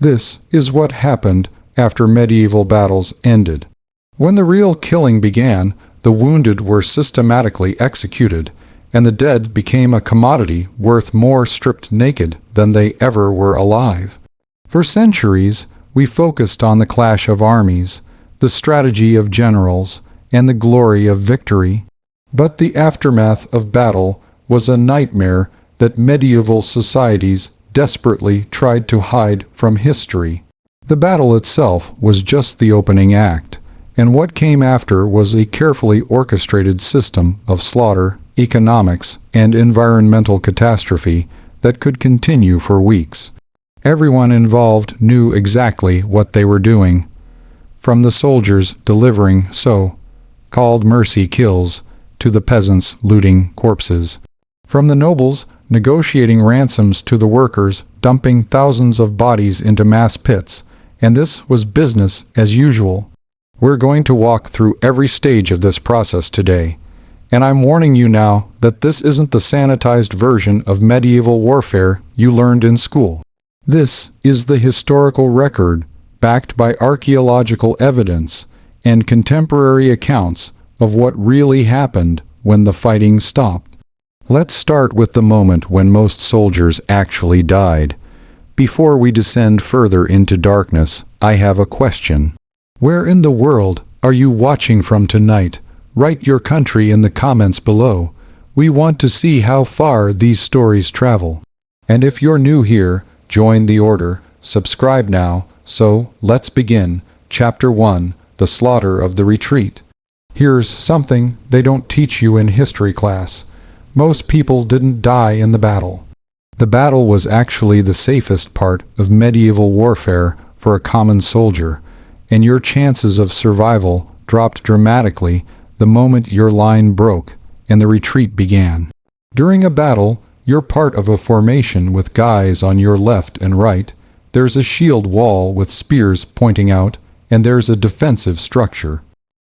This is what happened after medieval battles ended. When the real killing began, the wounded were systematically executed, and the dead became a commodity worth more stripped naked than they ever were alive. For centuries, we focused on the clash of armies, the strategy of generals, and the glory of victory. But the aftermath of battle was a nightmare that medieval societies desperately tried to hide from history. The battle itself was just the opening act, and what came after was a carefully orchestrated system of slaughter, economics, and environmental catastrophe that could continue for weeks. Everyone involved knew exactly what they were doing, from the soldiers delivering so-called mercy kills to the peasants looting corpses, from the nobles negotiating ransoms to the workers dumping thousands of bodies into mass pits, and this was business as usual. We're going to walk through every stage of this process today, and I'm warning you now that this isn't the sanitized version of medieval warfare you learned in school. This is the historical record, backed by archaeological evidence and contemporary accounts of what really happened when the fighting stopped. Let's start with the moment when most soldiers actually died. Before we descend further into darkness, I have a question. Where in the world are you watching from tonight? Write your country in the comments below. We want to see how far these stories travel. And if you're new here, join the order, subscribe now. So, let's begin. Chapter 1, The Slaughter of the Retreat. Here's something they don't teach you in history class. Most people didn't die in the battle. The battle was actually the safest part of medieval warfare for a common soldier, and your chances of survival dropped dramatically the moment your line broke and the retreat began. During a battle, you're part of a formation with guys on your left and right. There's a shield wall with spears pointing out, and there's a defensive structure.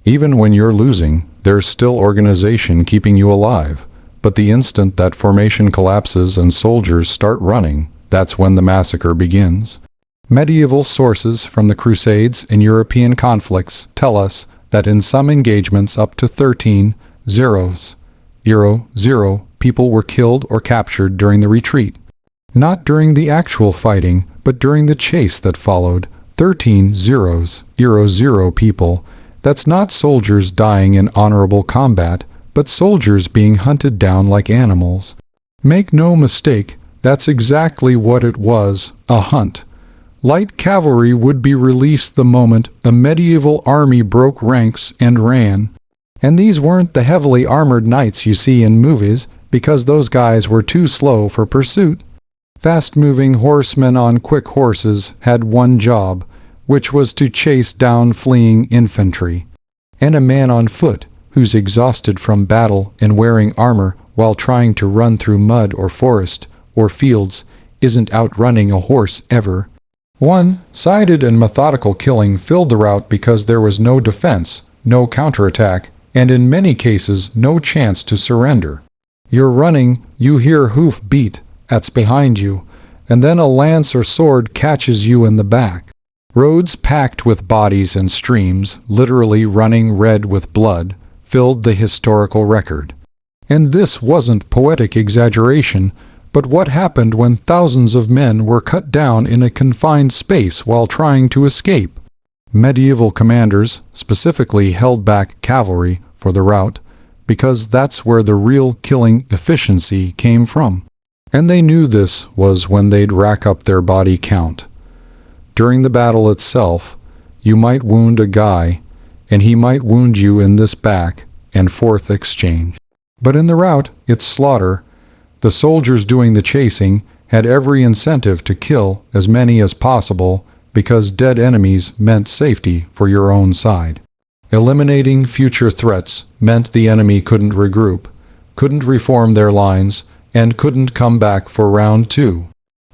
Even when you're losing, there's still organization keeping you alive. But the instant that formation collapses and soldiers start running, that's when the massacre begins. Medieval sources from the Crusades and European conflicts tell us that in some engagements up to 13,000 people were killed or captured during the retreat. Not during the actual fighting, but during the chase that followed. 13,000 people. That's not soldiers dying in honorable combat, but soldiers being hunted down like animals. Make no mistake, that's exactly what it was, a hunt. Light cavalry would be released the moment a medieval army broke ranks and ran. And these weren't the heavily armored knights you see in movies, because those guys were too slow for pursuit. Fast-moving horsemen on quick horses had one job, which was to chase down fleeing infantry. And a man on foot, who's exhausted from battle and wearing armor while trying to run through mud or forest or fields, isn't outrunning a horse ever. One-sided and methodical killing filled the route because there was no defense, no counterattack, and in many cases no chance to surrender. You're running, you hear hoof beat, that's behind you, and then a lance or sword catches you in the back. Roads packed with bodies and streams, literally running red with blood, filled the historical record. And this wasn't poetic exaggeration, but what happened when thousands of men were cut down in a confined space while trying to escape. Medieval commanders specifically held back cavalry for the rout, because that's where the real killing efficiency came from. And they knew this was when they'd rack up their body count. During the battle itself, you might wound a guy, and he might wound you in this back and forth exchange. But in the rout, it's slaughter. The soldiers doing the chasing had every incentive to kill as many as possible because dead enemies meant safety for your own side. Eliminating future threats meant the enemy couldn't regroup, couldn't reform their lines, and couldn't come back for round 2.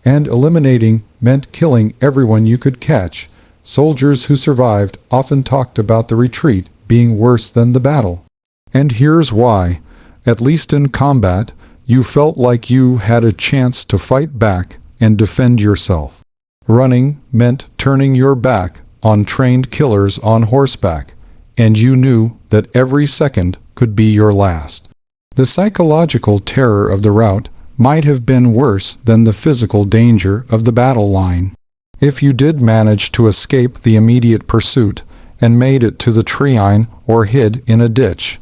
And eliminating meant killing everyone you could catch. Soldiers who survived often talked about the retreat being worse than the battle. And here's why. At least in combat, you felt like you had a chance to fight back and defend yourself. Running meant turning your back on trained killers on horseback, and you knew that every second could be your last. The psychological terror of the rout might have been worse than the physical danger of the battle line. If you did manage to escape the immediate pursuit and made it to the treine or hid in a ditch,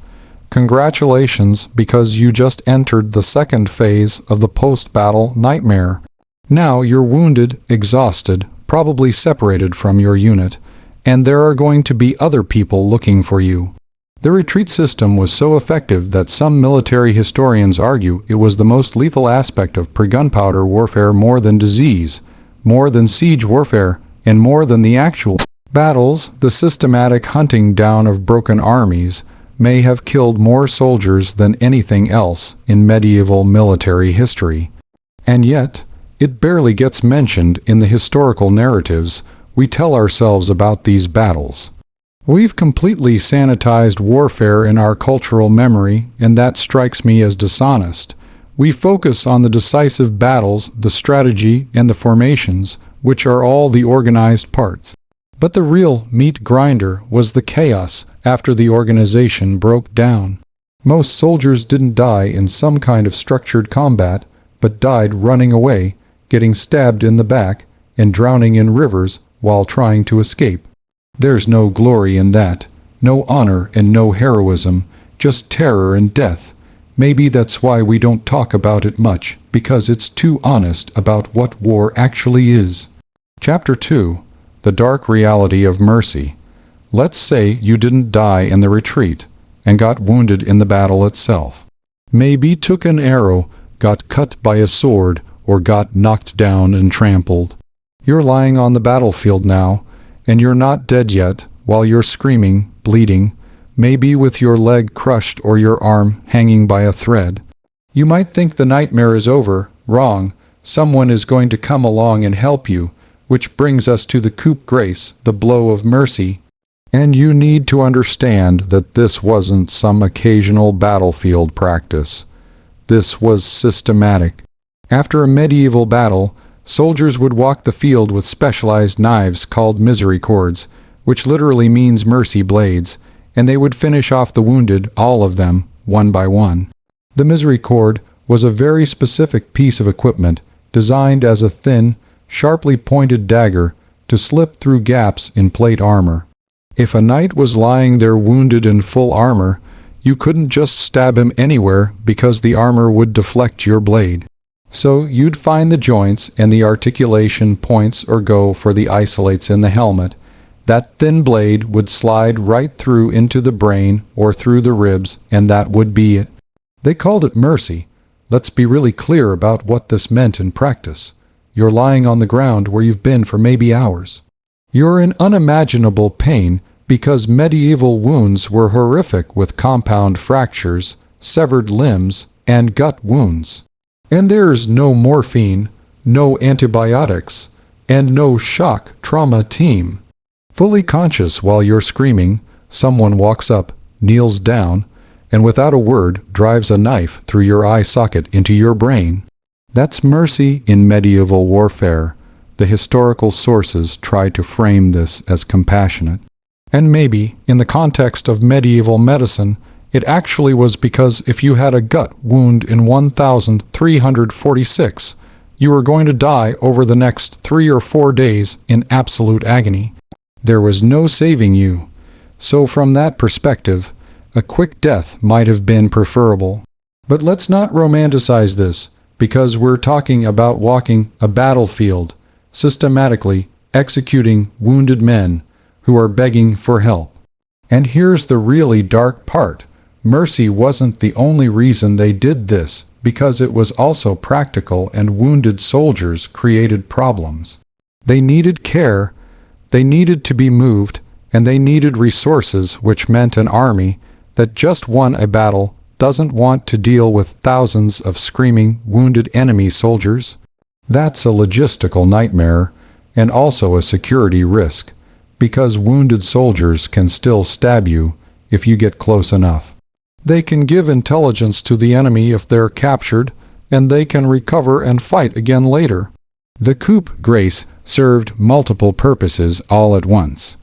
congratulations, because you just entered the second phase of the post-battle nightmare. Now you're wounded, exhausted, probably separated from your unit, and there are going to be other people looking for you. The retreat system was so effective that some military historians argue it was the most lethal aspect of pre-gunpowder warfare, more than disease, more than siege warfare, and more than the actual battles. The systematic hunting down of broken armies may have killed more soldiers than anything else in medieval military history. And yet, it barely gets mentioned in the historical narratives we tell ourselves about these battles. We've completely sanitized warfare in our cultural memory, and that strikes me as dishonest. We focus on the decisive battles, the strategy, and the formations, which are all the organized parts. But the real meat grinder was the chaos after the organization broke down. Most soldiers didn't die in some kind of structured combat, but died running away, getting stabbed in the back, and drowning in rivers while trying to escape. There's no glory in that, no honor and no heroism, just terror and death. Maybe that's why we don't talk about it much, because it's too honest about what war actually is. Chapter 2. The Dark Reality of Mercy. Let's say you didn't die in the retreat, and got wounded in the battle itself. Maybe took an arrow, got cut by a sword, or got knocked down and trampled. You're lying on the battlefield now, and you're not dead yet, while you're screaming, bleeding, maybe with your leg crushed or your arm hanging by a thread. You might think the nightmare is over. Wrong. Someone is going to come along and help you, which brings us to the coup grace, the blow of mercy. And you need to understand that this wasn't some occasional battlefield practice. This was systematic. After a medieval battle, soldiers would walk the field with specialized knives called misericords, which literally means mercy blades, and they would finish off the wounded, all of them, one by one. The misericord was a very specific piece of equipment, designed as a thin, sharply pointed dagger to slip through gaps in plate armor. If a knight was lying there wounded in full armor, you couldn't just stab him anywhere because the armor would deflect your blade. So you'd find the joints and the articulation points or go for the isolates in the helmet. That thin blade would slide right through into the brain or through the ribs, and that would be it. They called it mercy. Let's be really clear about what this meant in practice. You're lying on the ground where you've been for maybe hours. You're in unimaginable pain because medieval wounds were horrific, with compound fractures, severed limbs, and gut wounds. And there's no morphine, no antibiotics, and no shock trauma team. Fully conscious while you're screaming, someone walks up, kneels down, and without a word drives a knife through your eye socket into your brain. That's mercy in medieval warfare. The historical sources try to frame this as compassionate. And maybe, in the context of medieval medicine, it actually was because if you had a gut wound in 1346, you were going to die over the next 3 or 4 days in absolute agony. There was no saving you. So from that perspective, a quick death might have been preferable. But let's not romanticize this, because we're talking about walking a battlefield, systematically executing wounded men who are begging for help. And here's the really dark part. Mercy wasn't the only reason they did this, because it was also practical, and wounded soldiers created problems. They needed care, they needed to be moved, and they needed resources, which meant an army that just won a battle doesn't want to deal with thousands of screaming, wounded enemy soldiers. That's a logistical nightmare, and also a security risk, because wounded soldiers can still stab you if you get close enough. They can give intelligence to the enemy if they're captured, and they can recover and fight again later. The coupe grace served multiple purposes all at once.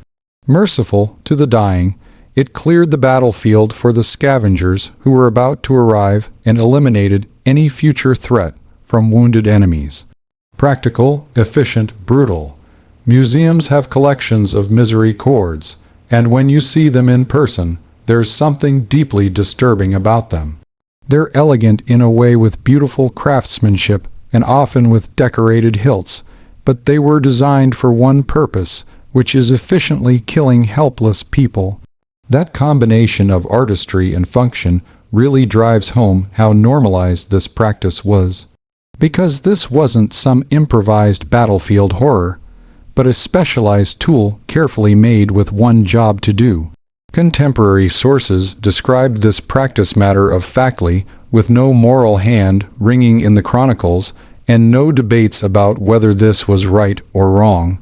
Merciful to the dying, it cleared the battlefield for the scavengers who were about to arrive and eliminated any future threat from wounded enemies. Practical, efficient, brutal. Museums have collections of misery cords, and when you see them in person, there's something deeply disturbing about them. They're elegant in a way with beautiful craftsmanship and often with decorated hilts, but they were designed for one purpose, which is efficiently killing helpless people. That combination of artistry and function really drives home how normalized this practice was. Because this wasn't some improvised battlefield horror, but a specialized tool carefully made with one job to do. Contemporary sources described this practice matter of factly, with no moral hand ringing in the chronicles, and no debates about whether this was right or wrong.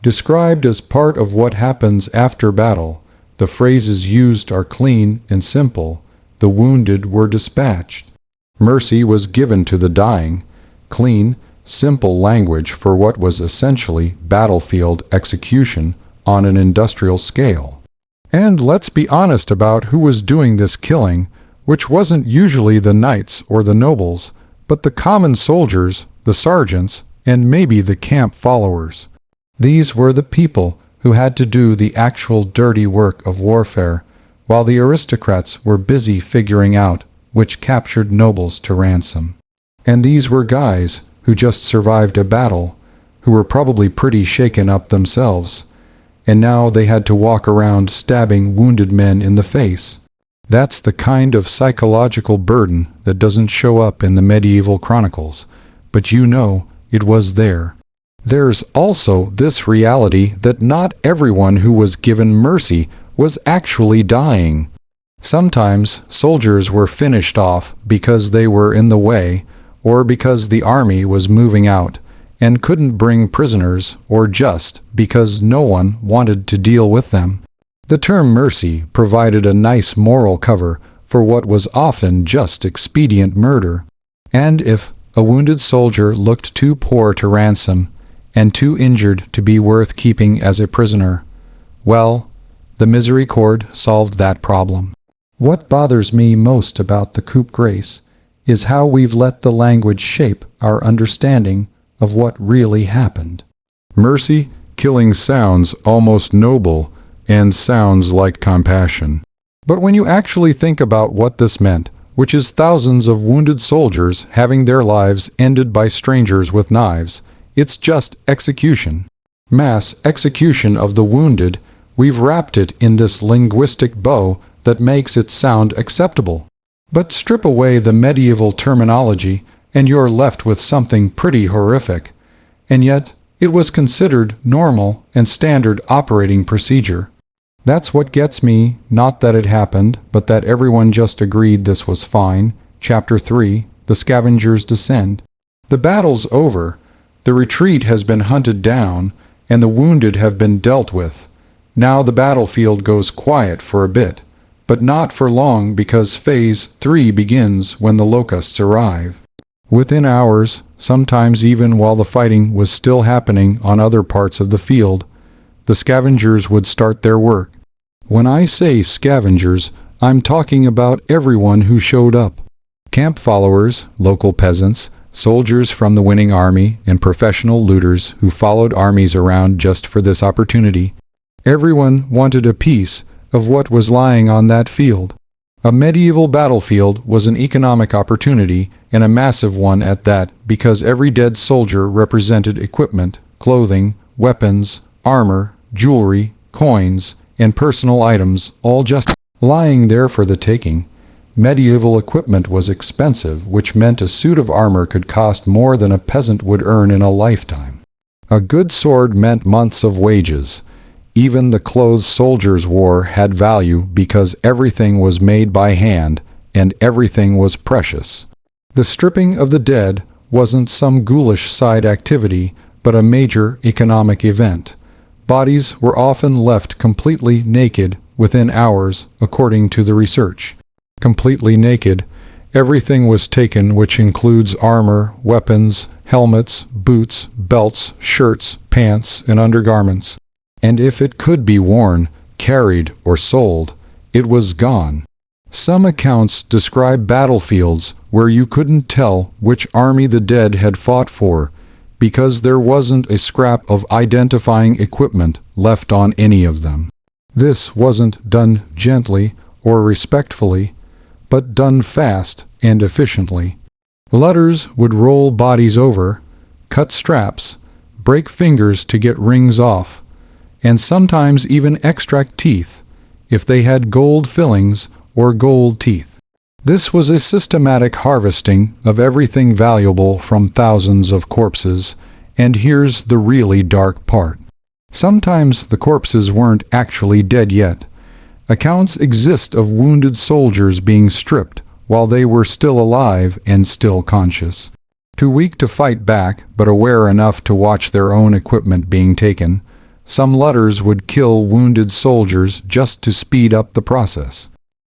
Described as part of what happens after battle, the phrases used are clean and simple. The wounded were dispatched. Mercy was given to the dying. Clean, simple language for what was essentially battlefield execution on an industrial scale. And let's be honest about who was doing this killing, which wasn't usually the knights or the nobles, but the common soldiers, the sergeants, and maybe the camp followers. These were the people who had to do the actual dirty work of warfare, while the aristocrats were busy figuring out which captured nobles to ransom. And these were guys who just survived a battle, who were probably pretty shaken up themselves, and now they had to walk around stabbing wounded men in the face. That's the kind of psychological burden that doesn't show up in the medieval chronicles, but you know it was there. There's also this reality that not everyone who was given mercy was actually dying. Sometimes soldiers were finished off because they were in the way, or because the army was moving out and couldn't bring prisoners, or just because no one wanted to deal with them. The term mercy provided a nice moral cover for what was often just expedient murder. And if a wounded soldier looked too poor to ransom and too injured to be worth keeping as a prisoner, well, the misery cord solved that problem. What bothers me most about the coupe grace is how we've let the language shape our understanding of what really happened. Mercy, killing sounds almost noble and sounds like compassion. But when you actually think about what this meant, which is thousands of wounded soldiers having their lives ended by strangers with knives, it's just execution. Mass execution of the wounded, we've wrapped it in this linguistic bow that makes it sound acceptable. But strip away the medieval terminology and you're left with something pretty horrific. And yet, it was considered normal and standard operating procedure. That's what gets me, not that it happened, but that everyone just agreed this was fine. Chapter 3, The Scavengers Descend. The battle's over. The retreat has been hunted down, and the wounded have been dealt with. Now the battlefield goes quiet for a bit, but not for long, because Phase 3 begins when the locusts arrive. Within hours, sometimes even while the fighting was still happening on other parts of the field, the scavengers would start their work. When I say scavengers, I'm talking about everyone who showed up. Camp followers, local peasants, soldiers from the winning army, and professional looters who followed armies around just for this opportunity. Everyone wanted a piece of what was lying on that field. A medieval battlefield was an economic opportunity, and a massive one at that, because every dead soldier represented equipment, clothing, weapons, armor, jewelry, coins, and personal items, all just lying there for the taking. Medieval equipment was expensive, which meant a suit of armor could cost more than a peasant would earn in a lifetime. A good sword meant months of wages. Even the clothes soldiers wore had value because everything was made by hand, and everything was precious. The stripping of the dead wasn't some ghoulish side activity, but a major economic event. Bodies were often left completely naked within hours, according to the research. Completely naked, Everything was taken, which includes armor, weapons, helmets, boots, belts, shirts, pants, and undergarments. And if it could be worn, carried, or sold, it was gone. Some accounts describe battlefields where you couldn't tell which army the dead had fought for, because there wasn't a scrap of identifying equipment left on any of them. This wasn't done gently or respectfully, but done fast and efficiently. Lutters would roll bodies over, cut straps, break fingers to get rings off, and sometimes even extract teeth if they had gold fillings or gold teeth. This was a systematic harvesting of everything valuable from thousands of corpses, and here's the really dark part. Sometimes the corpses weren't actually dead yet. Accounts exist of wounded soldiers being stripped while they were still alive and still conscious. Too weak to fight back, but aware enough to watch their own equipment being taken, some lutters would kill wounded soldiers just to speed up the process.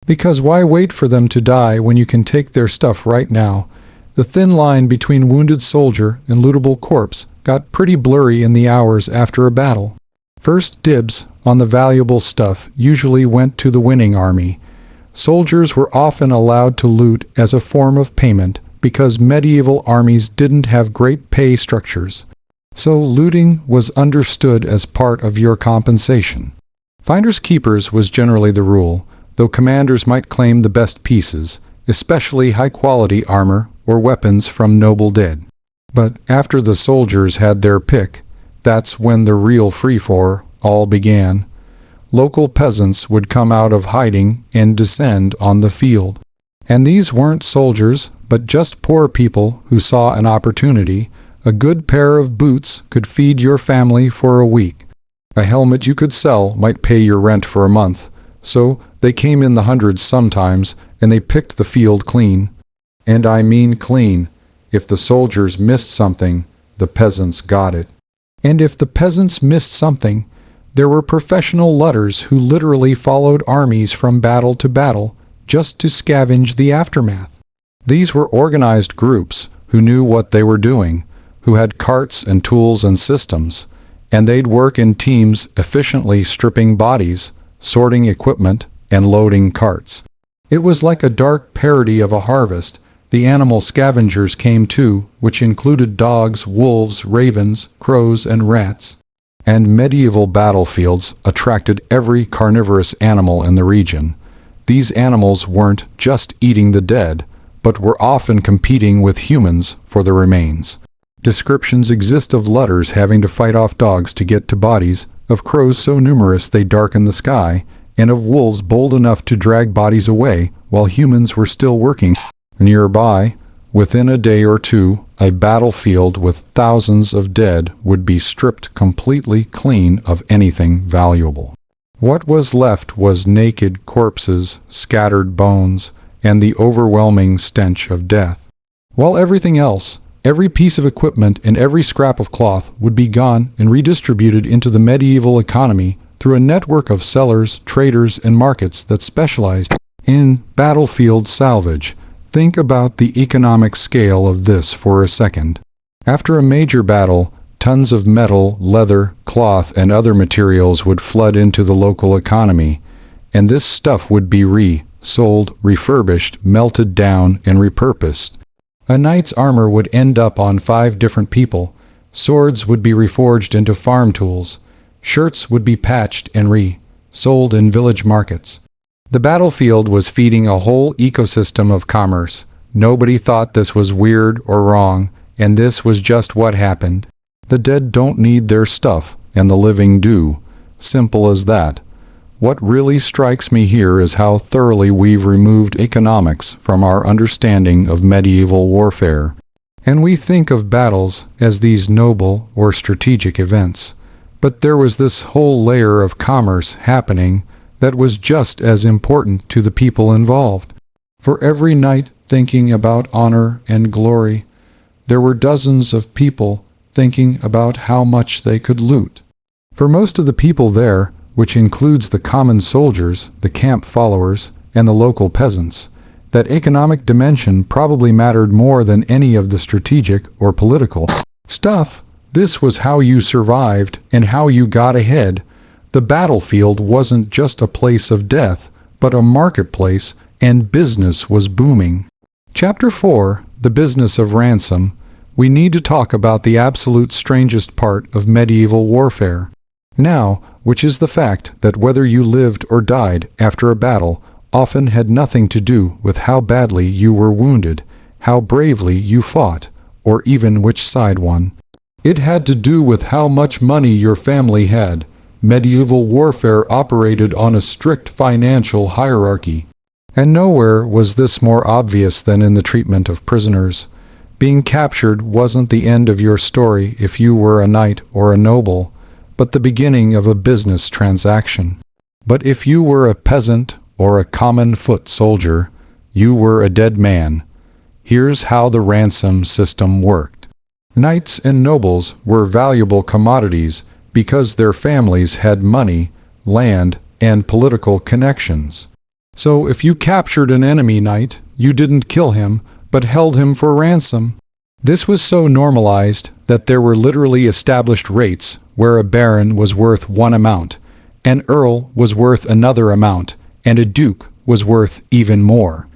Because why wait for them to die when you can take their stuff right now? The thin line between wounded soldier and lootable corpse got pretty blurry in the hours after a battle. First dibs on the valuable stuff usually went to the winning army. Soldiers were often allowed to loot as a form of payment because medieval armies didn't have great pay structures. So looting was understood as part of your compensation. Finders keepers was generally the rule, though commanders might claim the best pieces, especially high-quality armor or weapons from noble dead. But after the soldiers had their pick, that's when the real free-for-all began. Local peasants would come out of hiding and descend on the field. And these weren't soldiers, but just poor people who saw an opportunity. A good pair of boots could feed your family for a week. A helmet you could sell might pay your rent for a month. So they came in the hundreds sometimes, and they picked the field clean. And I mean clean. If the soldiers missed something, the peasants got it. And if the peasants missed something, there were professional lutters who literally followed armies from battle to battle just to scavenge the aftermath. These were organized groups who knew what they were doing, who had carts and tools and systems, and they'd work in teams efficiently stripping bodies, sorting equipment, and loading carts. It was like a dark parody of a harvest. The animal scavengers came too, which included dogs, wolves, ravens, crows, and rats. And medieval battlefields attracted every carnivorous animal in the region. These animals weren't just eating the dead, but were often competing with humans for the remains. Descriptions exist of lutters having to fight off dogs to get to bodies, of crows so numerous they darkened the sky, and of wolves bold enough to drag bodies away while humans were still working. Nearby, within a day or two, a battlefield with thousands of dead would be stripped completely clean of anything valuable. What was left was naked corpses, scattered bones, and the overwhelming stench of death. While everything else, every piece of equipment and every scrap of cloth would be gone and redistributed into the medieval economy through a network of sellers, traders, and markets that specialized in battlefield salvage. Think about the economic scale of this for a second. After a major battle, tons of metal, leather, cloth, and other materials would flood into the local economy, and this stuff would be sold, refurbished, melted down, and repurposed. A knight's armor would end up on 5 different people. Swords would be reforged into farm tools. Shirts would be patched and sold in village markets. The battlefield was feeding a whole ecosystem of commerce. Nobody thought this was weird or wrong, and this was just what happened. The dead don't need their stuff, and the living do. Simple as that. What really strikes me here is how thoroughly we've removed economics from our understanding of medieval warfare. And we think of battles as these noble or strategic events. But there was this whole layer of commerce happening that was just as important to the people involved. For every knight thinking about honor and glory, there were dozens of people thinking about how much they could loot. For most of the people there, which includes the common soldiers, the camp followers, and the local peasants, that economic dimension probably mattered more than any of the strategic or political stuff. This was how you survived and how you got ahead. The battlefield wasn't just a place of death, but a marketplace, and business was booming. Chapter 4, The Business of Ransom. We need to talk about the absolute strangest part of medieval warfare now, which is the fact that whether you lived or died after a battle often had nothing to do with how badly you were wounded, how bravely you fought, or even which side won. It had to do with how much money your family had. Medieval warfare operated on a strict financial hierarchy. And nowhere was this more obvious than in the treatment of prisoners. Being captured wasn't the end of your story if you were a knight or a noble, but the beginning of a business transaction. But if you were a peasant or a common foot soldier, you were a dead man. Here's how the ransom system worked. Knights and nobles were valuable commodities because their families had money, land, and political connections. So if you captured an enemy knight, you didn't kill him, but held him for ransom. This was so normalized that there were literally established rates where a baron was worth one amount, an earl was worth another amount, and a duke was worth even more.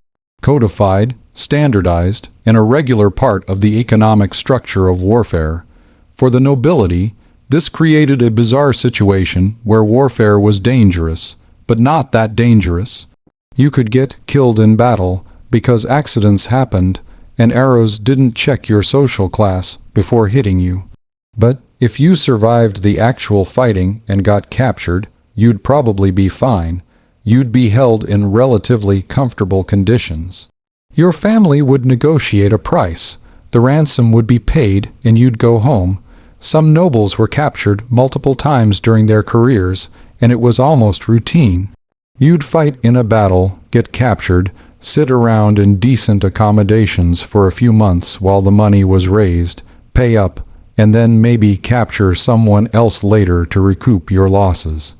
Codified, standardized, and a regular part of the economic structure of warfare. For the nobility, this created a bizarre situation where warfare was dangerous, but not that dangerous. You could get killed in battle because accidents happened and arrows didn't check your social class before hitting you. But if you survived the actual fighting and got captured, you'd probably be fine. You'd be held in relatively comfortable conditions. Your family would negotiate a price. The ransom would be paid and you'd go home. Some nobles were captured multiple times during their careers, and it was almost routine. You'd fight in a battle, get captured, sit around in decent accommodations for a few months while the money was raised, pay up, and then maybe capture someone else later to recoup your losses.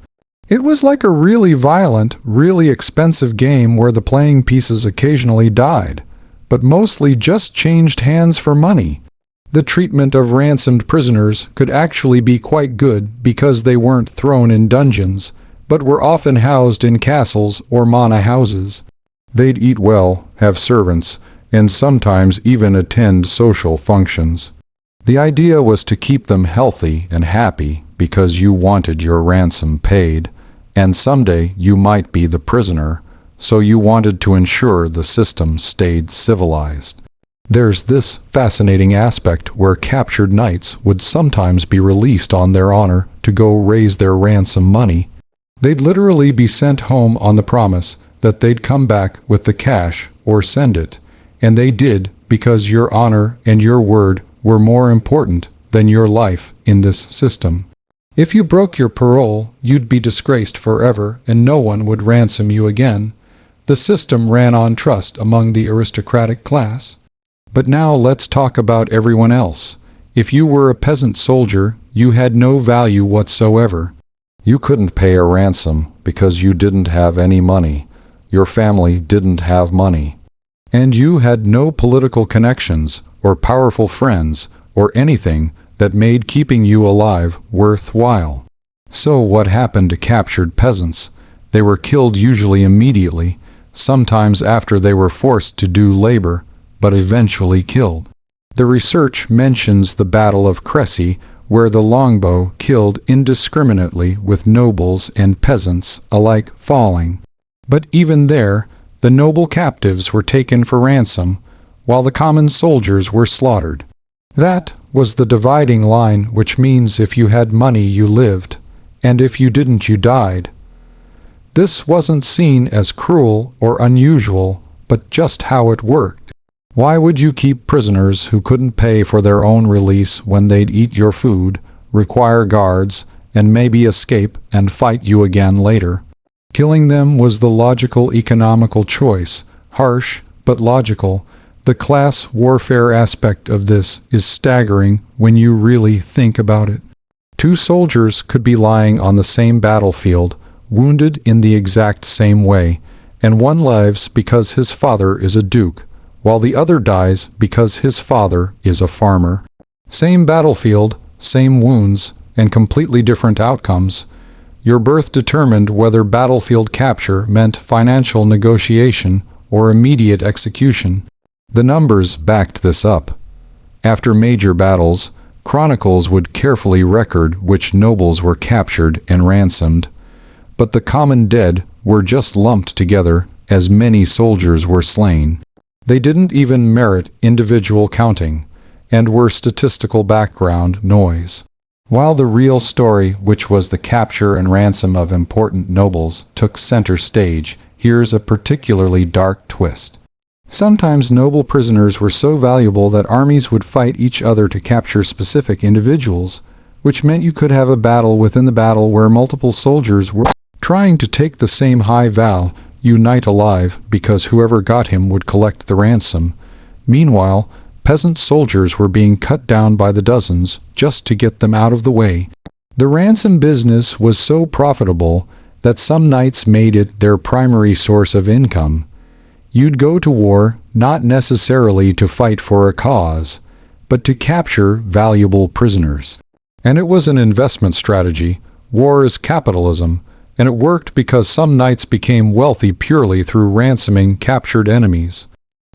It was like a really violent, really expensive game where the playing pieces occasionally died, but mostly just changed hands for money. The treatment of ransomed prisoners could actually be quite good because they weren't thrown in dungeons, but were often housed in castles or manor houses. They'd eat well, have servants, and sometimes even attend social functions. The idea was to keep them healthy and happy because you wanted your ransom paid, and someday you might be the prisoner, so you wanted to ensure the system stayed civilized. There's this fascinating aspect where captured knights would sometimes be released on their honor to go raise their ransom money. They'd literally be sent home on the promise that they'd come back with the cash or send it, and they did because your honor and your word were more important than your life in this system. If you broke your parole, you'd be disgraced forever and no one would ransom you again. The system ran on trust among the aristocratic class. But now let's talk about everyone else. If you were a peasant soldier, you had no value whatsoever. You couldn't pay a ransom because you didn't have any money. Your family didn't have money. And you had no political connections or powerful friends or anything that made keeping you alive worthwhile. So what happened to captured peasants? They were killed usually immediately, sometimes after they were forced to do labor, but eventually killed. The research mentions the Battle of Crécy, where the longbow killed indiscriminately with nobles and peasants alike falling. But even there, the noble captives were taken for ransom, while the common soldiers were slaughtered. That was the dividing line, which means if you had money you lived, and if you didn't you died. This wasn't seen as cruel or unusual, but just how it worked. Why would you keep prisoners who couldn't pay for their own release when they'd eat your food, require guards, and maybe escape and fight you again later? Killing them was the logical economical choice, harsh but logical. The class warfare aspect of this is staggering when you really think about it. Two soldiers could be lying on the same battlefield, wounded in the exact same way, and one lives because his father is a duke, while the other dies because his father is a farmer. Same battlefield, same wounds, and completely different outcomes. Your birth determined whether battlefield capture meant financial negotiation or immediate execution. The numbers backed this up. After major battles, chronicles would carefully record which nobles were captured and ransomed, but the common dead were just lumped together as many soldiers were slain. They didn't even merit individual counting, and were statistical background noise. While the real story, which was the capture and ransom of important nobles, took center stage, here's a particularly dark twist. Sometimes noble prisoners were so valuable that armies would fight each other to capture specific individuals, which meant you could have a battle within the battle where multiple soldiers were trying to take the same high vow, unite alive, because whoever got him would collect the ransom. Meanwhile, peasant soldiers were being cut down by the dozens just to get them out of the way. The ransom business was so profitable that some knights made it their primary source of income. You'd go to war not necessarily to fight for a cause, but to capture valuable prisoners. And it was an investment strategy. War is capitalism, and it worked because some knights became wealthy purely through ransoming captured enemies.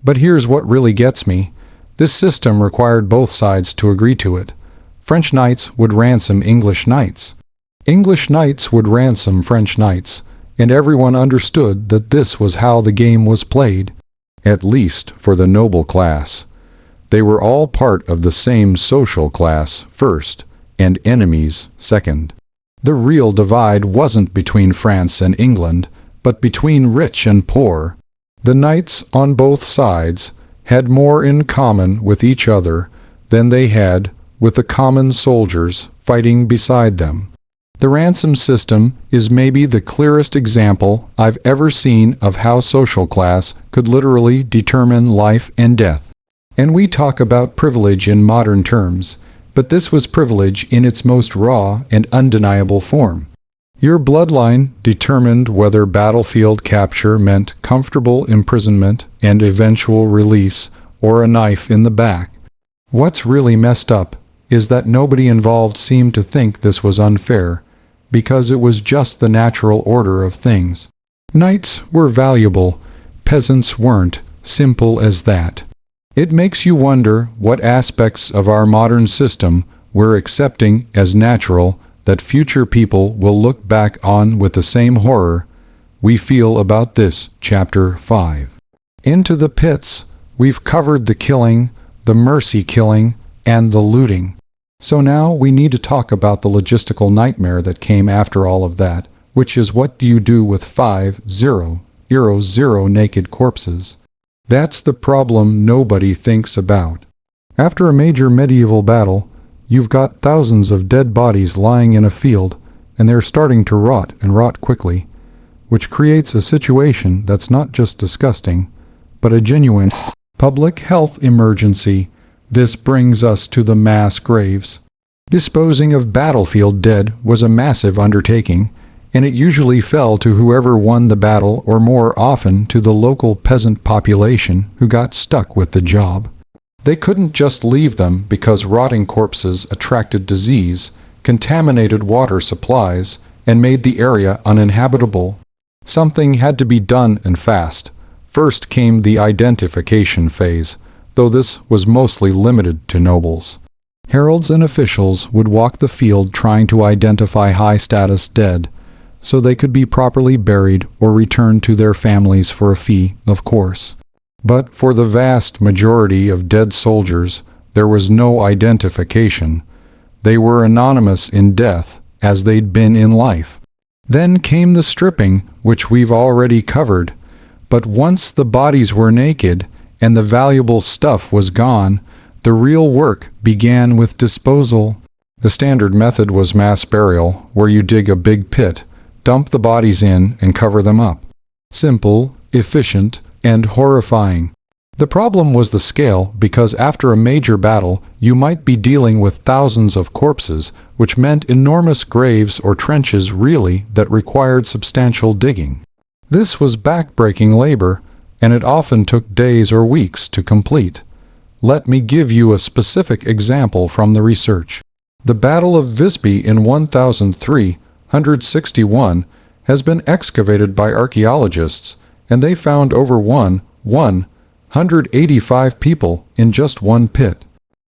But here's what really gets me. This system required both sides to agree to it. French knights would ransom English knights. English knights would ransom French knights, and everyone understood that this was how the game was played, at least for the noble class. They were all part of the same social class first, and enemies second. The real divide wasn't between France and England, but between rich and poor. The knights on both sides had more in common with each other than they had with the common soldiers fighting beside them. The ransom system is maybe the clearest example I've ever seen of how social class could literally determine life and death. And we talk about privilege in modern terms, but this was privilege in its most raw and undeniable form. Your bloodline determined whether battlefield capture meant comfortable imprisonment and eventual release or a knife in the back. What's really messed up is that nobody involved seemed to think this was unfair, because it was just the natural order of things. Knights were valuable, peasants weren't, simple as that. It makes you wonder what aspects of our modern system we're accepting as natural that future people will look back on with the same horror we feel about this Chapter 5. Into the pits, we've covered the killing, the mercy killing, and the looting. So now we need to talk about the logistical nightmare that came after all of that, which is what do you do with 5,000 naked corpses? That's the problem nobody thinks about. After a major medieval battle, you've got thousands of dead bodies lying in a field, and they're starting to rot and rot quickly, which creates a situation that's not just disgusting, but a genuine public health emergency. This brings us to the mass graves. Disposing of battlefield dead was a massive undertaking, and it usually fell to whoever won the battle or more often to the local peasant population who got stuck with the job. They couldn't just leave them because rotting corpses attracted disease, contaminated water supplies, and made the area uninhabitable. Something had to be done and fast. First came the identification phase, though this was mostly limited to nobles. Heralds and officials would walk the field trying to identify high-status dead, so they could be properly buried or returned to their families for a fee, of course. But for the vast majority of dead soldiers, there was no identification. They were anonymous in death, as they'd been in life. Then came the stripping, which we've already covered. But once the bodies were naked, and the valuable stuff was gone, the real work began with disposal. The standard method was mass burial, where you dig a big pit, dump the bodies in, and cover them up. Simple, efficient, and horrifying. The problem was the scale, because after a major battle, you might be dealing with thousands of corpses, which meant enormous graves or trenches really that required substantial digging. This was back-breaking labor, and it often took days or weeks to complete. Let me give you a specific example from the research. The Battle of Visby in 1361 has been excavated by archaeologists, and they found over 185 people in just one pit.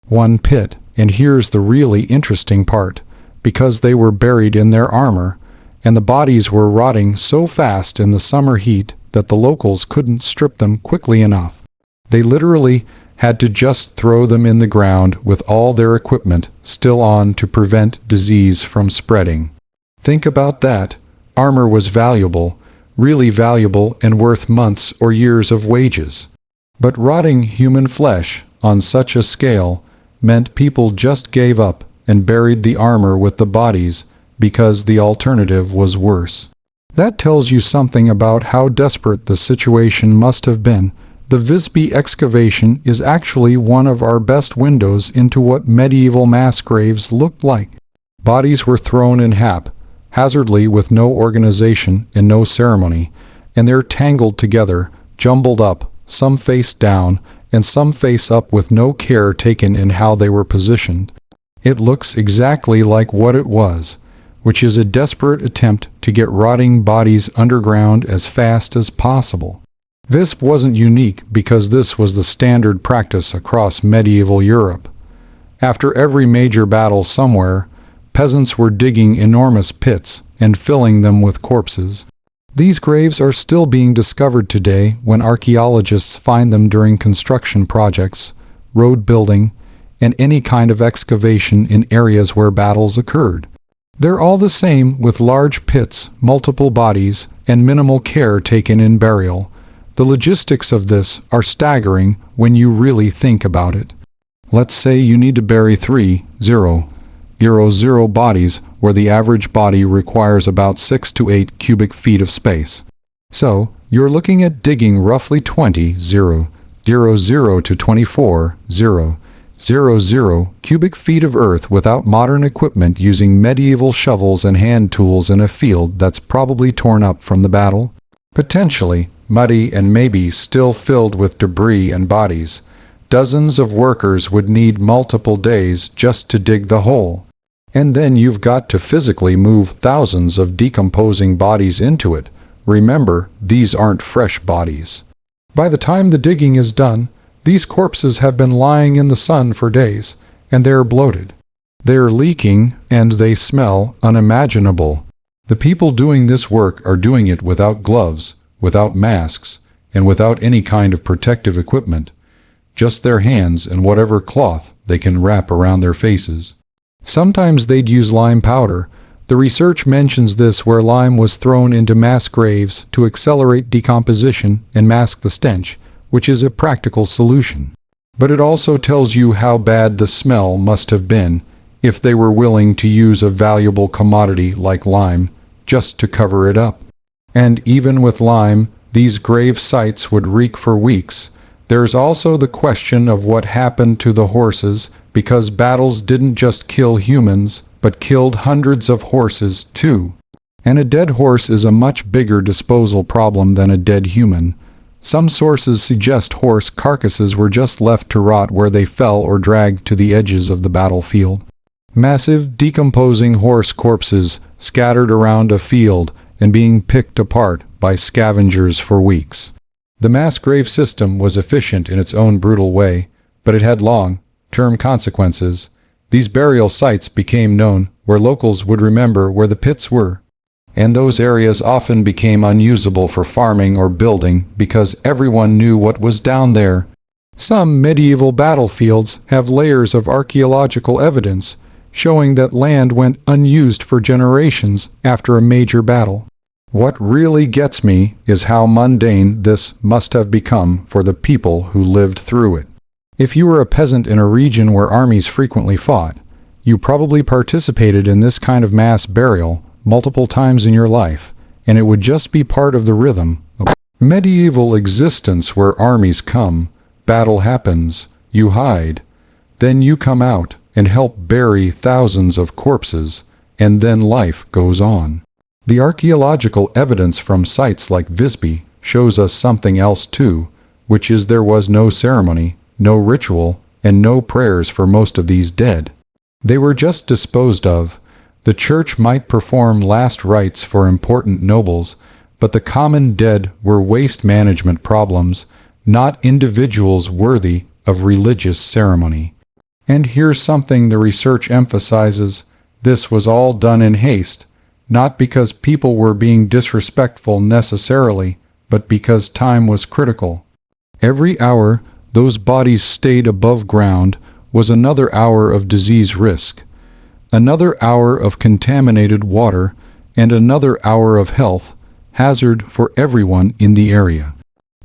One pit, and here's the really interesting part, because they were buried in their armor, and the bodies were rotting so fast in the summer heat that the locals couldn't strip them quickly enough. They literally had to just throw them in the ground with all their equipment still on to prevent disease from spreading. Think about that. Armor was valuable, really valuable, and worth months or years of wages. But rotting human flesh on such a scale meant people just gave up and buried the armor with the bodies because the alternative was worse. That tells you something about how desperate the situation must have been. The Visby excavation is actually one of our best windows into what medieval mass graves looked like. Bodies were thrown in haphazardly with no organization and no ceremony, and they're tangled together, jumbled up, some face down, and some face up with no care taken in how they were positioned. It looks exactly like what it was, which is a desperate attempt to get rotting bodies underground as fast as possible. Visp wasn't unique because this was the standard practice across medieval Europe. After every major battle somewhere, peasants were digging enormous pits and filling them with corpses. These graves are still being discovered today when archaeologists find them during construction projects, road building, and any kind of excavation in areas where battles occurred. They're all the same, with large pits, multiple bodies, and minimal care taken in burial. The logistics of this are staggering when you really think about it. Let's say you need to bury 3,000 bodies, where the average body requires about 6 to 8 cubic feet of space. So, you're looking at digging roughly 20,000 to 24,000 cubic feet of earth without modern equipment, using medieval shovels and hand tools in a field that's probably torn up from the battle, potentially muddy and maybe still filled with debris and bodies. Dozens of workers would need multiple days just to dig the hole. And then you've got to physically move thousands of decomposing bodies into it. Remember, these aren't fresh bodies. By the time the digging is done, these corpses have been lying in the sun for days, and they're bloated. They're leaking, and they smell unimaginable. The people doing this work are doing it without gloves, without masks, and without any kind of protective equipment. Just their hands and whatever cloth they can wrap around their faces. Sometimes they'd use lime powder. The research mentions this, where lime was thrown into mass graves to accelerate decomposition and mask the stench, which is a practical solution. But it also tells you how bad the smell must have been if they were willing to use a valuable commodity like lime just to cover it up. And even with lime, these grave sites would reek for weeks. There's also the question of what happened to the horses, because battles didn't just kill humans, but killed hundreds of horses too. And a dead horse is a much bigger disposal problem than a dead human. Some sources suggest horse carcasses were just left to rot where they fell or dragged to the edges of the battlefield. Massive, decomposing horse corpses scattered around a field and being picked apart by scavengers for weeks. The mass grave system was efficient in its own brutal way, but it had long-term consequences. These burial sites became known, where locals would remember where the pits were. And those areas often became unusable for farming or building because everyone knew what was down there. Some medieval battlefields have layers of archaeological evidence showing that land went unused for generations after a major battle. What really gets me is how mundane this must have become for the people who lived through it. If you were a peasant in a region where armies frequently fought, you probably participated in this kind of mass burial multiple times in your life, and it would just be part of the rhythm of medieval existence, where armies come, battle happens, you hide, then you come out and help bury thousands of corpses, and then life goes on. The archaeological evidence from sites like Visby shows us something else too, which is there was no ceremony, no ritual, and no prayers for most of these dead. They were just disposed of. The church might perform last rites for important nobles, but the common dead were waste management problems, not individuals worthy of religious ceremony. And here's something the research emphasizes: this was all done in haste, not because people were being disrespectful necessarily, but because time was critical. Every hour those bodies stayed above ground was another hour of disease risk, another hour of contaminated water, and another hour of health hazard for everyone in the area.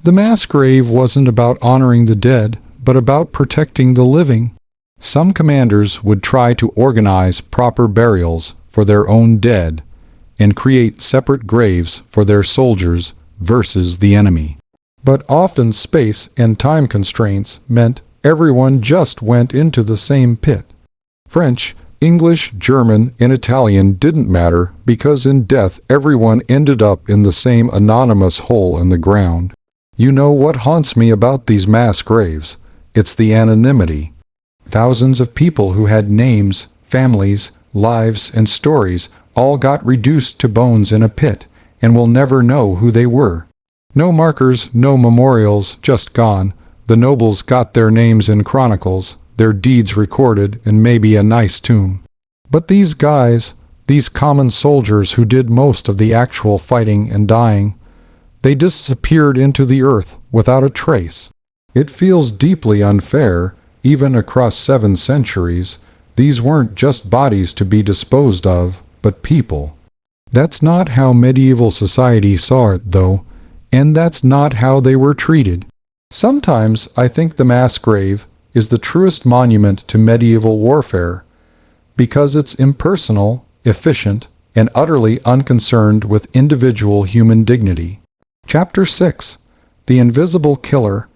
The mass grave wasn't about honoring the dead, but about protecting the living. Some commanders would try to organize proper burials for their own dead and create separate graves for their soldiers versus the enemy. But often space and time constraints meant everyone just went into the same pit. French, English, German, and Italian didn't matter because in death everyone ended up in the same anonymous hole in the ground. You know what haunts me about these mass graves? It's the anonymity. Thousands of people who had names, families, lives, and stories all got reduced to bones in a pit, and will never know who they were. No markers, no memorials, just gone. The nobles got their names in chronicles, their deeds recorded, and maybe a nice tomb. But these guys, these common soldiers who did most of the actual fighting and dying, they disappeared into the earth without a trace. It feels deeply unfair. Even across 7 centuries, these weren't just bodies to be disposed of, but people. That's not how medieval society saw it, though, and that's not how they were treated. Sometimes I think the mass grave is the truest monument to medieval warfare, because it's impersonal, efficient, and utterly unconcerned with individual human dignity. Chapter 6. The Invisible Killer.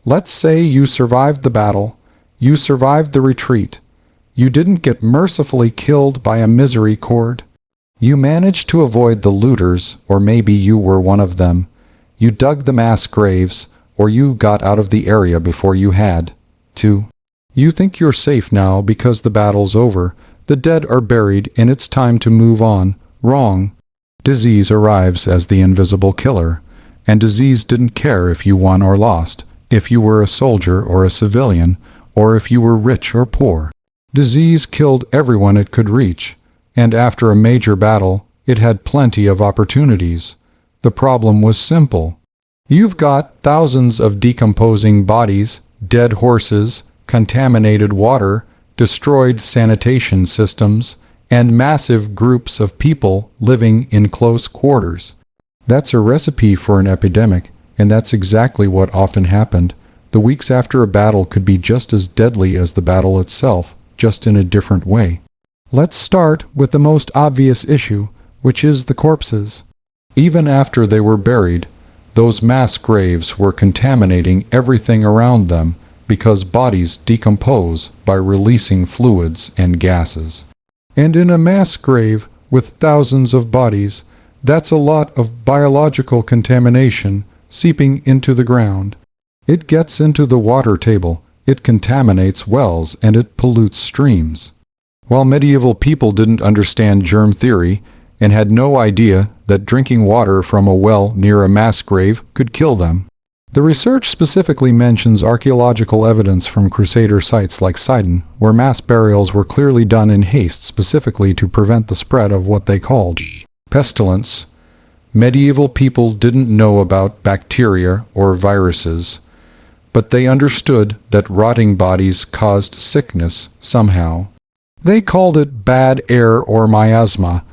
Let's say you survived the battle. You survived the retreat. You didn't get mercifully killed by a misery cord. You managed to avoid the looters, or maybe you were one of them. You dug the mass graves, or you got out of the area before you had to. You think you're safe now because the battle's over. The dead are buried and it's time to move on. Wrong. Disease arrives as the invisible killer, and disease didn't care if you won or lost, if you were a soldier or a civilian, or if you were rich or poor. Disease killed everyone it could reach, and after a major battle, it had plenty of opportunities. The problem was simple. You've got thousands of decomposing bodies, dead horses, contaminated water, destroyed sanitation systems, and massive groups of people living in close quarters. That's a recipe for an epidemic, and that's exactly what often happened. The weeks after a battle could be just as deadly as the battle itself, just in a different way. Let's start with the most obvious issue, which is the corpses. Even after they were buried, those mass graves were contaminating everything around them because bodies decompose by releasing fluids and gases. And in a mass grave with thousands of bodies, that's a lot of biological contamination seeping into the ground. It gets into the water table, it contaminates wells, and it pollutes streams. While medieval people didn't understand germ theory and had no idea that drinking water from a well near a mass grave could kill them, the research specifically mentions archaeological evidence from Crusader sites like Sidon, where mass burials were clearly done in haste specifically to prevent the spread of what they called pestilence. Medieval people didn't know about bacteria or viruses, but they understood that rotting bodies caused sickness somehow. They called it bad air or miasma,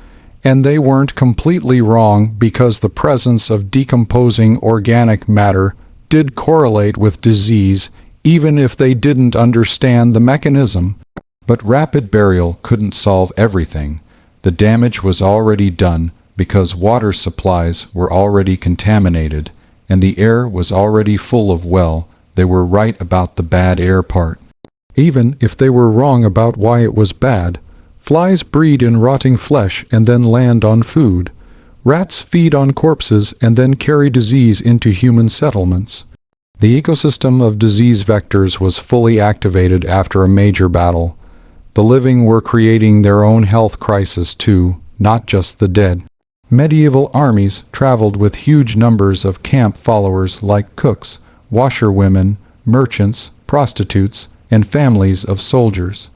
and they weren't completely wrong because the presence of decomposing organic matter did correlate with disease, even if they didn't understand the mechanism. But rapid burial couldn't solve everything. The damage was already done because water supplies were already contaminated, and the air was already full of they were right about the bad air part. Even if they were wrong about why it was bad, flies breed in rotting flesh and then land on food. Rats feed on corpses and then carry disease into human settlements. The ecosystem of disease vectors was fully activated after a major battle. The living were creating their own health crisis too, not just the dead. Medieval armies traveled with huge numbers of camp followers like cooks, washerwomen, merchants, prostitutes, and families of soldiers.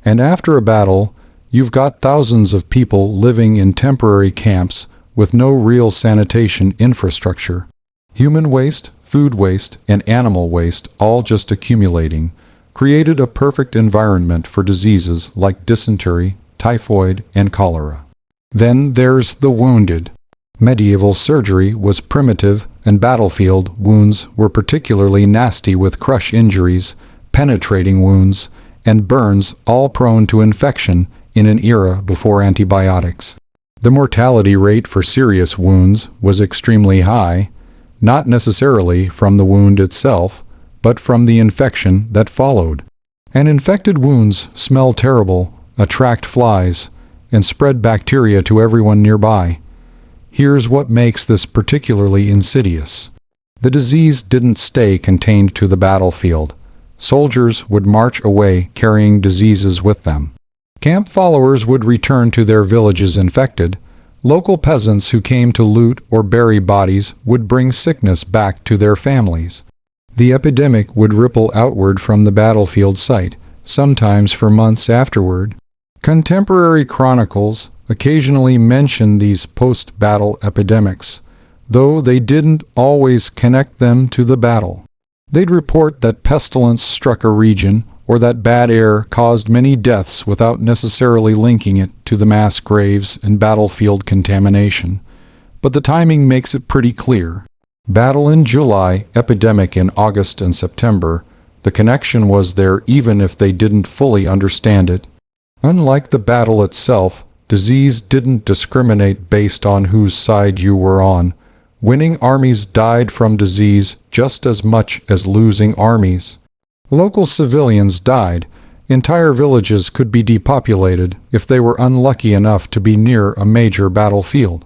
And after a battle, you've got thousands of people living in temporary camps with no real sanitation infrastructure. Human waste, food waste, and animal waste all just accumulating, created a perfect environment for diseases like dysentery, typhoid, and cholera. Then there's the wounded. Medieval surgery was primitive, and battlefield wounds were particularly nasty with crush injuries, penetrating wounds, and burns, all prone to infection in an era before antibiotics. The mortality rate for serious wounds was extremely high, not necessarily from the wound itself, but from the infection that followed. And infected wounds smell terrible, attract flies, and spread bacteria to everyone nearby. Here's what makes this particularly insidious. The disease didn't stay contained to the battlefield. Soldiers would march away carrying diseases with them. Camp followers would return to their villages infected. Local peasants who came to loot or bury bodies would bring sickness back to their families. The epidemic would ripple outward from the battlefield site, sometimes for months afterward. Contemporary chronicles occasionally mention these post-battle epidemics, though they didn't always connect them to the battle. They'd report that pestilence struck a region, or that bad air caused many deaths without necessarily linking it to the mass graves and battlefield contamination. But the timing makes it pretty clear. Battle in July, epidemic in August and September. The connection was there even if they didn't fully understand it. Unlike the battle itself, disease didn't discriminate based on whose side you were on. Winning armies died from disease just as much as losing armies. Local civilians died. Entire villages could be depopulated if they were unlucky enough to be near a major battlefield.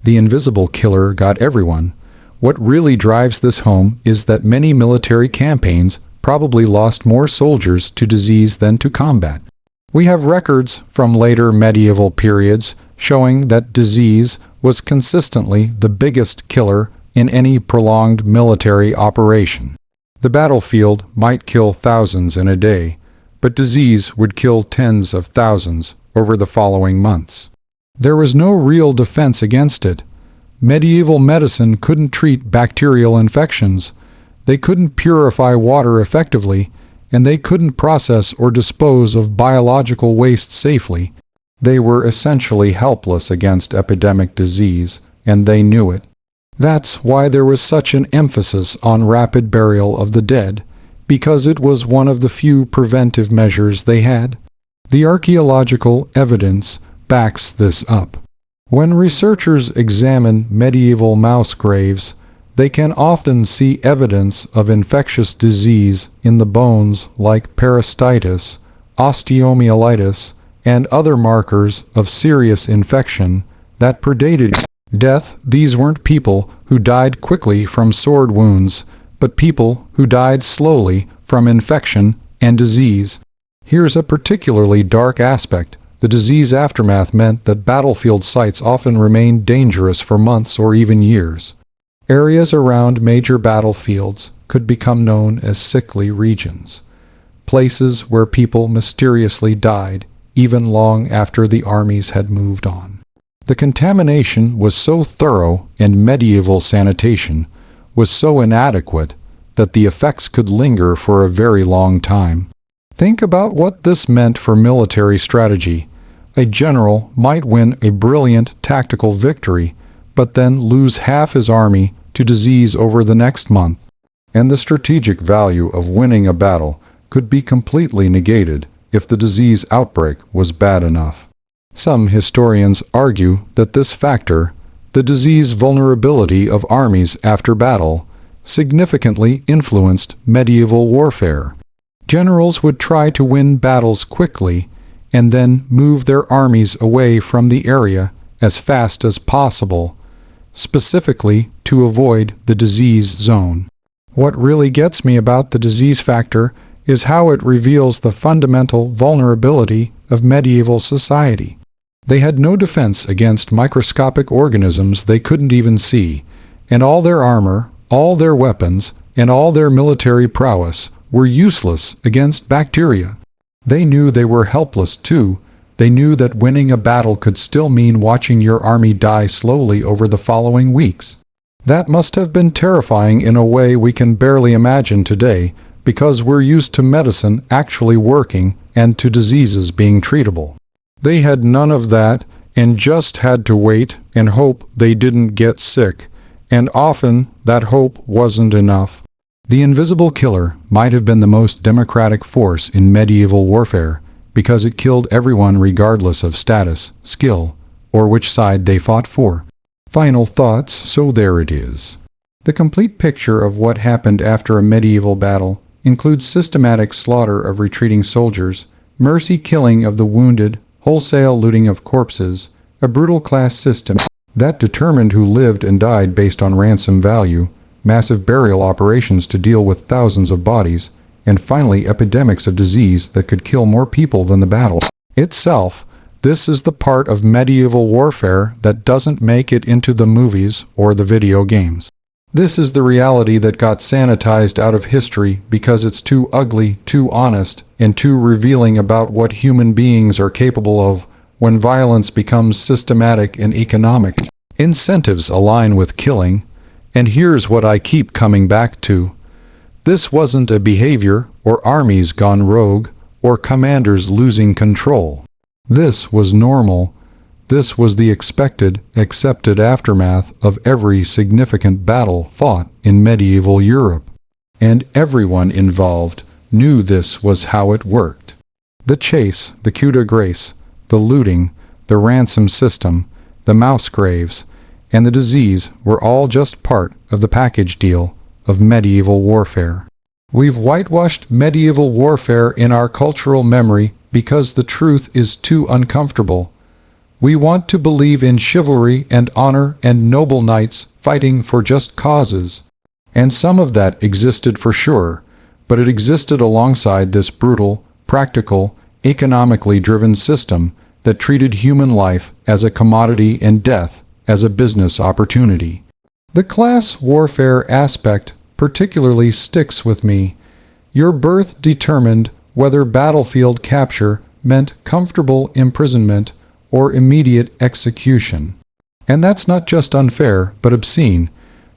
The invisible killer got everyone. What really drives this home is that many military campaigns probably lost more soldiers to disease than to combat. We have records from later medieval periods showing that disease was consistently the biggest killer in any prolonged military operation. The battlefield might kill thousands in a day, but disease would kill tens of thousands over the following months. There was no real defense against it. Medieval medicine couldn't treat bacterial infections. They couldn't purify water effectively, and they couldn't process or dispose of biological waste safely. They were essentially helpless against epidemic disease, and they knew it. That's why there was such an emphasis on rapid burial of the dead, because it was one of the few preventive measures they had. The archaeological evidence backs this up. When researchers examine medieval mouse graves, they can often see evidence of infectious disease in the bones like peristitis, osteomyelitis, and other markers of serious infection that predated death. These weren't people who died quickly from sword wounds, but people who died slowly from infection and disease. Here's a particularly dark aspect. The disease aftermath meant that battlefield sites often remained dangerous for months or even years. Areas around major battlefields could become known as sickly regions, places where people mysteriously died even long after the armies had moved on. The contamination was so thorough and medieval sanitation was so inadequate that the effects could linger for a very long time. Think about what this meant for military strategy. A general might win a brilliant tactical victory, but then lose half his army to disease over the next month. And the strategic value of winning a battle could be completely negated if the disease outbreak was bad enough. Some historians argue that this factor, the disease vulnerability of armies after battle, significantly influenced medieval warfare. Generals would try to win battles quickly and then move their armies away from the area as fast as possible, specifically to avoid the disease zone. What really gets me about the disease factor is how it reveals the fundamental vulnerability of medieval society. They had no defense against microscopic organisms they couldn't even see, and all their armor, all their weapons, and all their military prowess were useless against bacteria. They knew they were helpless too. They knew that winning a battle could still mean watching your army die slowly over the following weeks. That must have been terrifying in a way we can barely imagine today, because we're used to medicine actually working and to diseases being treatable. They had none of that and just had to wait and hope they didn't get sick, and often that hope wasn't enough. The invisible killer might have been the most democratic force in medieval warfare because it killed everyone regardless of status, skill, or which side they fought for. Final thoughts, so there it is. The complete picture of what happened after a medieval battle includes systematic slaughter of retreating soldiers, mercy killing of the wounded, wholesale looting of corpses, a brutal class system that determined who lived and died based on ransom value, massive burial operations to deal with thousands of bodies, and finally epidemics of disease that could kill more people than the battle itself. This is the part of medieval warfare that doesn't make it into the movies or the video games. This is the reality that got sanitized out of history because it's too ugly, too honest, and too revealing about what human beings are capable of when violence becomes systematic and economic. Incentives align with killing, and here's what I keep coming back to. This wasn't a behavior or armies gone rogue or commanders losing control. This was normal. This was the expected, accepted aftermath of every significant battle fought in medieval Europe. And everyone involved knew this was how it worked. The chase, the coup de grace, the looting, the ransom system, the mouse graves, and the disease were all just part of the package deal of medieval warfare. We've whitewashed medieval warfare in our cultural memory because the truth is too uncomfortable. We want to believe in chivalry and honor and noble knights fighting for just causes. And some of that existed for sure, but it existed alongside this brutal, practical, economically driven system that treated human life as a commodity and death as a business opportunity. The class warfare aspect particularly sticks with me. Your birth determined whether battlefield capture meant comfortable imprisonment or immediate execution. And that's not just unfair, but obscene.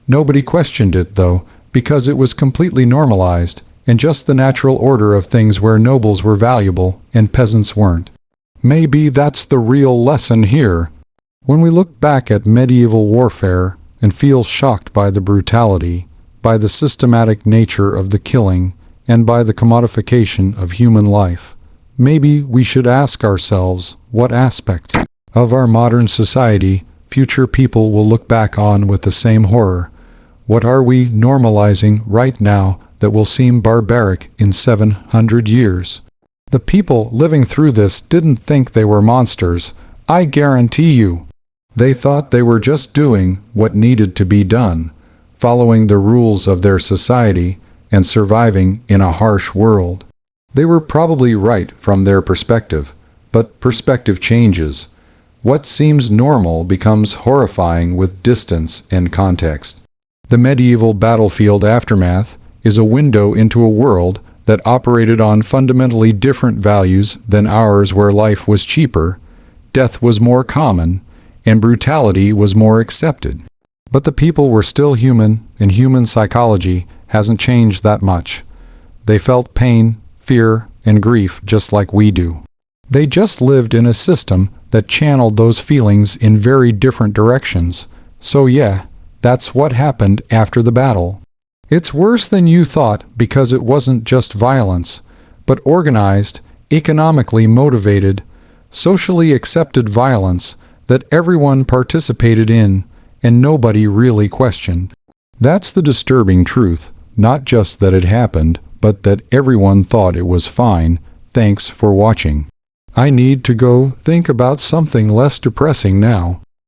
Nobody questioned it, though, because it was completely normalized and just the natural order of things where nobles were valuable and peasants weren't. Maybe that's the real lesson here. When we look back at medieval warfare and feel shocked by the brutality, by the systematic nature of the killing, and by the commodification of human life, maybe we should ask ourselves what aspects of our modern society future people will look back on with the same horror. What are we normalizing right now that will seem barbaric in 700 years? The people living through this didn't think they were monsters, I guarantee you. They thought they were just doing what needed to be done, following the rules of their society and surviving in a harsh world. They were probably right from their perspective, but perspective changes. What seems normal becomes horrifying with distance and context. The medieval battlefield aftermath is a window into a world that operated on fundamentally different values than ours, where life was cheaper, death was more common, and brutality was more accepted. But the people were still human, and human psychology hasn't changed that much. They felt pain, fear, and grief just like we do. They just lived in a system that channeled those feelings in very different directions. So yeah, that's what happened after the battle. It's worse than you thought because it wasn't just violence, but organized, economically motivated, socially accepted violence that everyone participated in and nobody really questioned. That's the disturbing truth, not just that it happened, but that everyone thought it was fine. Thanks for watching. I need to go think about something less depressing now.